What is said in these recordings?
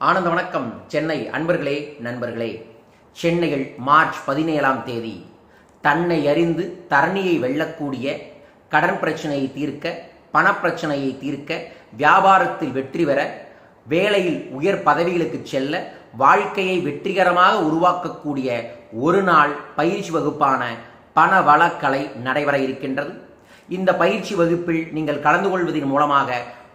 ஆனந்த வணக்கம். சென்னை அன்பர்களே, நண்பர்களே, சென்னையில் மார்ச் 17ஆம் தேதி தன்னை அறிந்து தரணியை வெல்லக்கூடிய, கடன் பிரச்சனையை தீர்க்க, பணப்பிரச்சனையை தீர்க்க, வியாபாரத்தில் வெற்றி பெற, வேலையில் உயர் பதவிகளுக்கு செல்ல, வாழ்க்கையை வெற்றிகரமாக உருவாக்கக்கூடிய ஒரு நாள் பயிற்சி வகுப்பான பணவளக்கலை நடைபெற இருக்கின்றது. இந்த பயிற்சி வகுப்பில் நீங்கள் கலந்து கொள்வதன் மூலமாக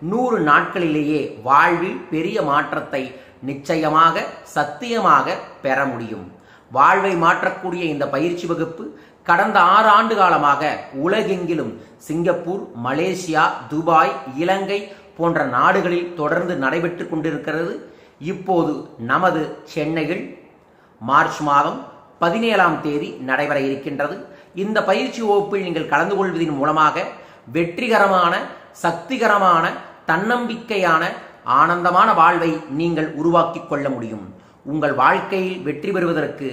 100 நாட்களிலேயே வாழ்வில் பெரிய மாற்றத்தை நிச்சயமாக சத்தியமாக பெற முடியும். வாழ்வை மாற்றக்கூடிய இந்த பயிற்சி வகுப்பு கடந்த 6 ஆண்டு காலமாக உலகெங்கிலும் சிங்கப்பூர், மலேசியா, துபாய், இலங்கை போன்ற நாடுகளில் தொடர்ந்து நடைபெற்று கொண்டிருக்கிறது. இப்போது நமது சென்னையில் மார்ச் மாதம் 17ஆம் தேதி நடைபெற இருக்கின்றது. இந்த பயிற்சி வகுப்பில் நீங்கள் கலந்து கொள்வதன் மூலமாக வெற்றிகரமான, சக்திகரமான, தன்னம்பிக்கையான, ஆனந்தமான வாழ்வை நீங்கள் உருவாக்கி கொள்ள முடியும். உங்கள் வாழ்க்கையில் வெற்றி பெறுவதற்கு,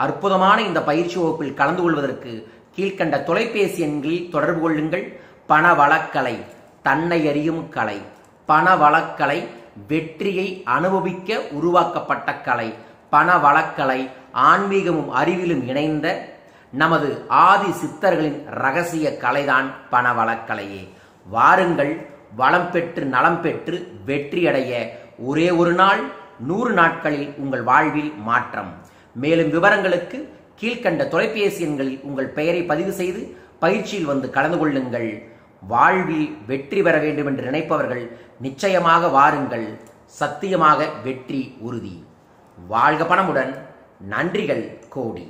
அற்புதமான இந்த பயிற்சி வகுப்பில் கலந்து கொள்வதற்கு கீழ்கண்ட தொலைபேசி எண்களில் தொடர்பு கொள்ளுங்கள். பணவளக்கலை, தன்னை அறியும் கலை. பணவளக்கலை வெற்றியை அனுபவிக்க உருவாக்கப்பட்ட கலை. பணவளக்கலை ஆன்மீகமும் அறிவிலும் இணைந்த நமது ஆதி சித்தர்களின் ரகசிய கலைதான் பணவளக்கலையே. வாருங்கள், வளம் பெற்று நலம் பெற்று வெற்றியடைய. ஒரே ஒரு நாள், 100 நாட்களில் உங்கள் வாழ்வில் மாற்றம். மேலும் விவரங்களுக்கு கீழ்கண்ட தொலைபேசி எண்களில் உங்கள் பெயரை பதிவு செய்து பயிற்சியில் வந்து கலந்து கொள்ளுங்கள். வாழ்வில் வெற்றி பெற வேண்டும் என்று நினைப்பவர்கள் நிச்சயமாக வாருங்கள். சத்தியமாக வெற்றி உறுதி. வாழ்க பணமுடன். நன்றிகள் கோடி.